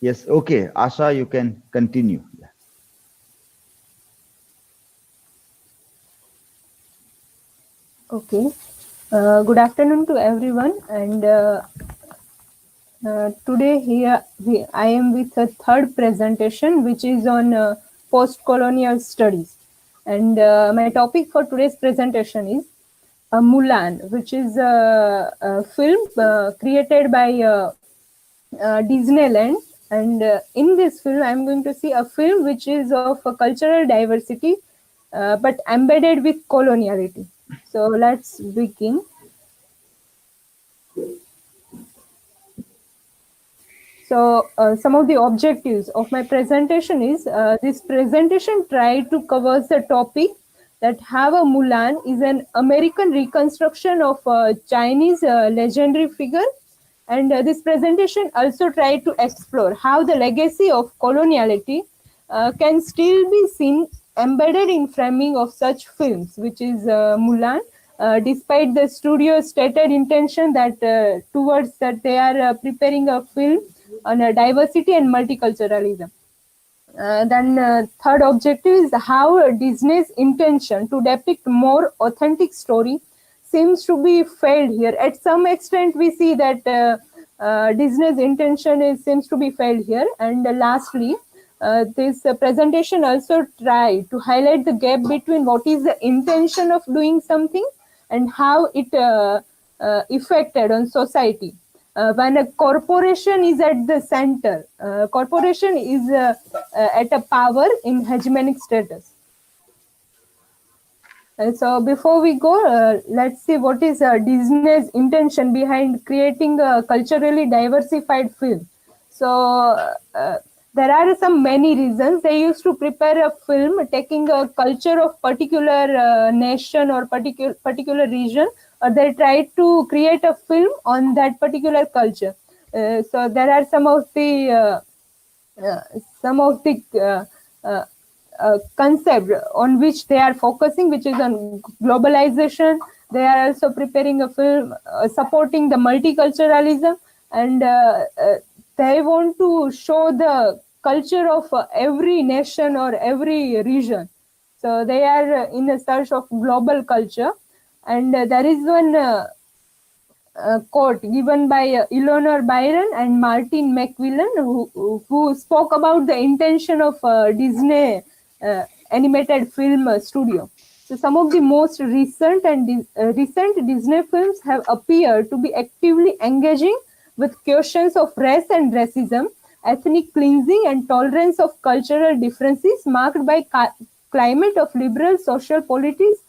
Yes, okay. Asha, you can continue. Yeah. Okay. Good afternoon to everyone. And today I am with a third presentation, which is on post-colonial studies. And my topic for today's presentation is Mulan, which is a film created by Disneyland. And in this film, I'm going to see a film which is of a cultural diversity, but embedded with coloniality. So let's begin. So some of the objectives of my presentation is this presentation try to cover the topic that have a Mulan is an American reconstruction of a Chinese legendary figure. And this presentation also try to explore how the legacy of coloniality can still be seen embedded in framing of such films, which is Mulan, despite the studio's stated intention that towards that they are preparing a film on diversity and multiculturalism. Then third objective is how Disney's intention to depict more authentic story seems to be failed here. At some extent, we see that Disney's intention seems to be failed here. And lastly, this presentation also try to highlight the gap between what is the intention of doing something and how it affected on society. When a corporation is at the center, corporation is at a power in hegemonic status. So before we go, let's see what is Disney's intention behind creating a culturally diversified film. So there are some many reasons. They used to prepare a film taking a culture of particular nation or particular region, or they try to create a film on that particular culture. So there are some of the uh, some of the concept on which they are focusing, which is on globalization. They are also preparing a film supporting the multiculturalism, and they want to show the culture of every nation or every region. So they are in a search of global culture. And there is one quote given by Eleanor Byron and Martin McMillan, who spoke about the intention of Disney animated film studio. So some of the most recent Disney films have appeared to be actively engaging with questions of race and racism, ethnic cleansing, and tolerance of cultural differences, marked by climate of liberal social politics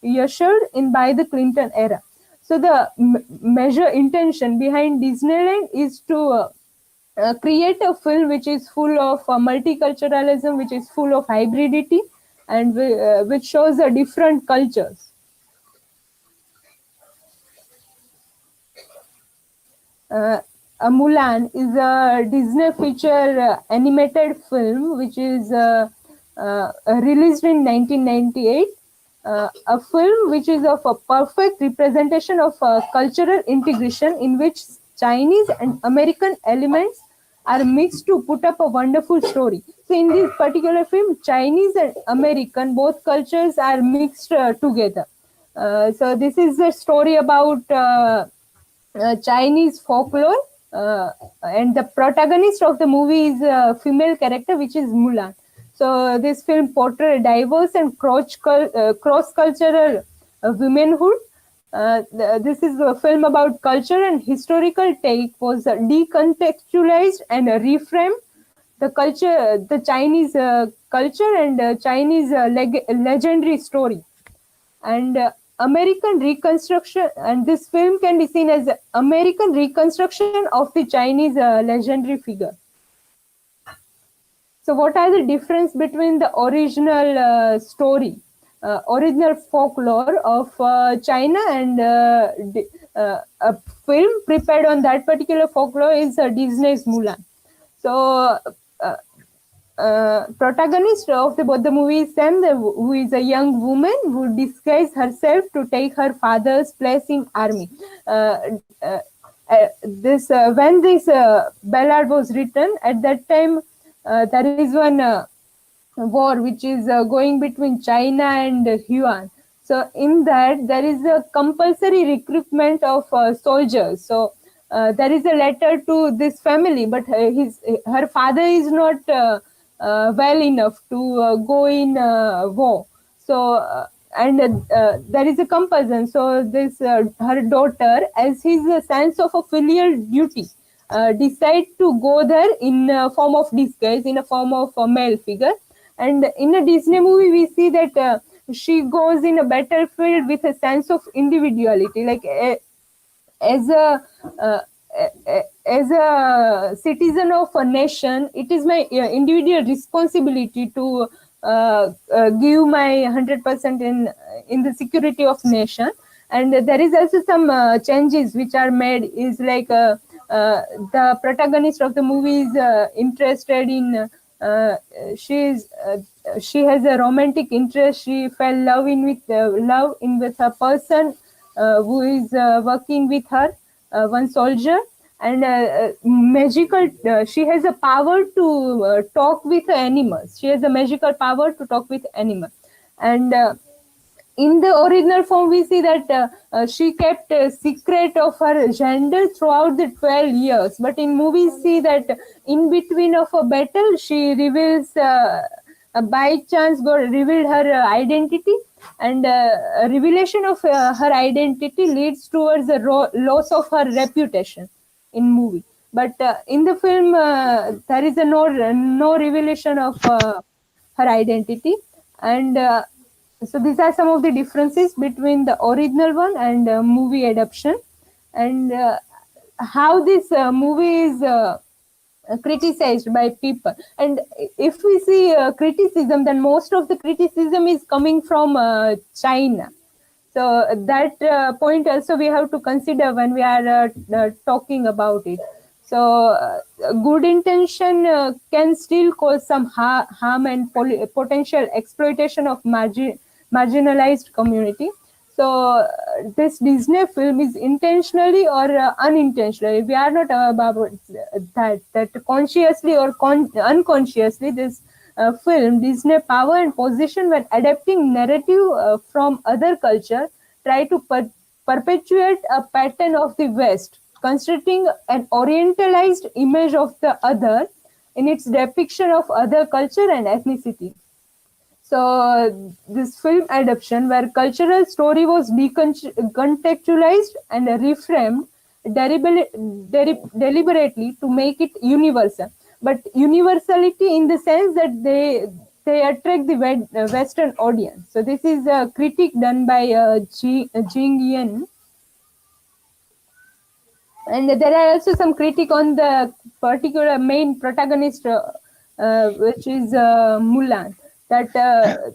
ushered in by the Clinton era. So the measure intention behind Disneyland is to create a film which is full of multiculturalism, which is full of hybridity, and which shows the different cultures. A Mulan is a Disney feature animated film which is released in 1998. A film which is of a perfect representation of cultural integration in which Chinese and American elements are mixed to put up a wonderful story. So in this particular film, Chinese and American, both cultures are mixed together. So this is a story about Chinese folklore, and the protagonist of the movie is a female character, which is Mulan. So this film portrays diverse and cross-cultural womanhood. This is a film about culture and historical take was decontextualized and reframed the culture, the Chinese culture and Chinese legendary story. And American reconstruction, and this film can be seen as American reconstruction of the Chinese legendary figure. So what are the difference between the original story, original folklore of China, and a film prepared on that particular folklore is Disney's Mulan. So protagonist of both the movie is Sam, who is a young woman who disguises herself to take her father's place in army. this when this ballad was written, at that time there is one war which is going between China and Yuan. So in that there is a compulsory recruitment of soldiers. So there is a letter to this family, but her father is not well enough to go in war. So and there is a compulsion. So this her daughter, as his sense of a filial duty, decide to go there in a form of disguise, in a form of a male figure. And in a Disney movie, we see that she goes in a battlefield with a sense of individuality, like as a uh, as a citizen of a nation. It is my individual responsibility to give my 100% in the security of nation. And there is also some changes which are made, is like the protagonist of the movie is interested in she has a romantic interest. She fell love in with a person who is working with her, one soldier. And magical she has a power to talk with animals. She has a magical power to talk with animals. And in the original form, we see that she kept a secret of her gender throughout the 12 years. But in movies, see that in between of a battle, she reveals, by chance, God revealed her identity. And a revelation of her identity leads towards the loss of her reputation in movie. But in the film, there is a no revelation of her identity. And so these are some of the differences between the original one and movie adaptation. And how this movie is criticized by people. And if we see criticism, then most of the criticism is coming from China. So that point also we have to consider when we are talking about it. So good intention can still cause some harm and potential exploitation of marginalized community. So this Disney film is intentionally or unintentionally, we are not about that consciously or unconsciously, this film Disney power and position when adapting narrative from other culture try to perpetuate a pattern of the West, constructing an orientalized image of the other in its depiction of other culture and ethnicity. So this film adaptation, where cultural story was decontextualized and reframed deliberately to make it universal, but universality in the sense that they attract the Western audience. So this is a critique done by Jing Yan. And there are also some critique on the particular main protagonist, which is Mulan. That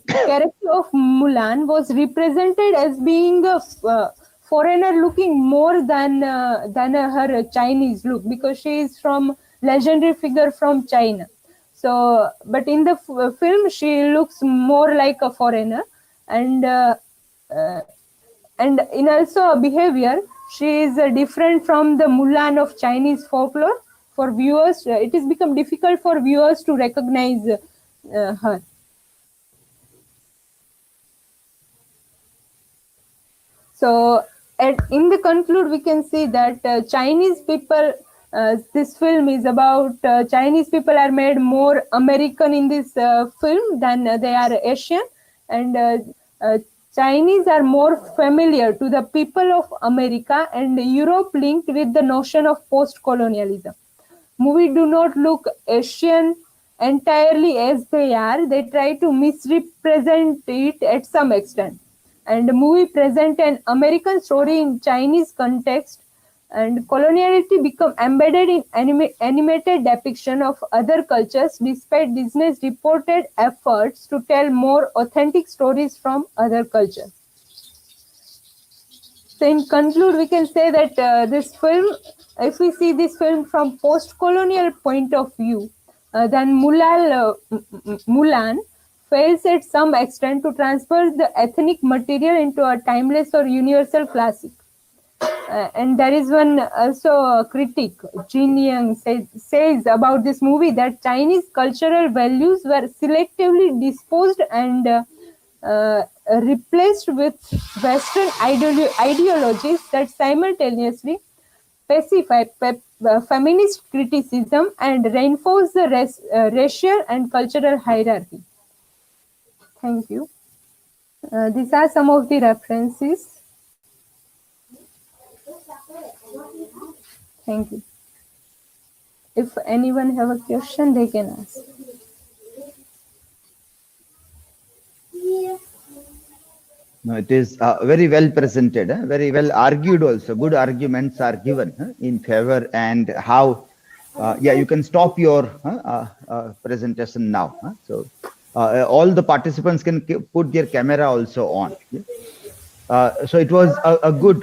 character of Mulan was represented as being a foreigner looking more than her Chinese look, because she is from legendary figure from China. So, but in the film, she looks more like a foreigner. And and in also behavior, she is different from the Mulan of Chinese folklore. For viewers, it has become difficult for viewers to recognize her. So in the conclude, we can see that Chinese people, this film is about Chinese people are made more American in this film than they are Asian. And Chinese are more familiar to the people of America and Europe, linked with the notion of post-colonialism. Movie do not look Asian entirely as they are. They try to misrepresent it at some extent. And the movie present an American story in Chinese context, and coloniality become embedded in animated depiction of other cultures, despite Disney's reported efforts to tell more authentic stories from other cultures. So in conclude, we can say that this film, if we see this film from post-colonial point of view, then Mulan fails at some extent to transfer the ethnic material into a timeless or universal classic. And there is one also critic, Jin Yang, says about this movie that Chinese cultural values were selectively disposed and replaced with Western ideologies that simultaneously pacify feminist criticism and reinforce the racial and cultural hierarchy. Thank you. These are some of the references. Thank you. If anyone have a question, they can ask. No, it is very well presented, very well argued also. Good arguments are given in favor, and how, yeah, you can stop your presentation now. So all the participants can put their camera also on. So it was a good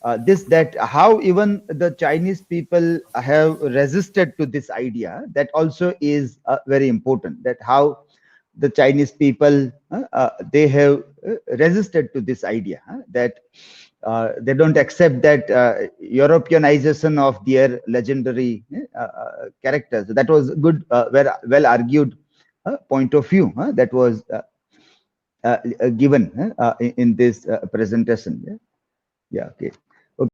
that how even the Chinese people have resisted to this idea. That also is very important. That how the Chinese people they have resisted to this idea that they don't accept that Europeanization of their legendary characters. That was good, well argued point of view that was given in this presentation. Yeah. Okay.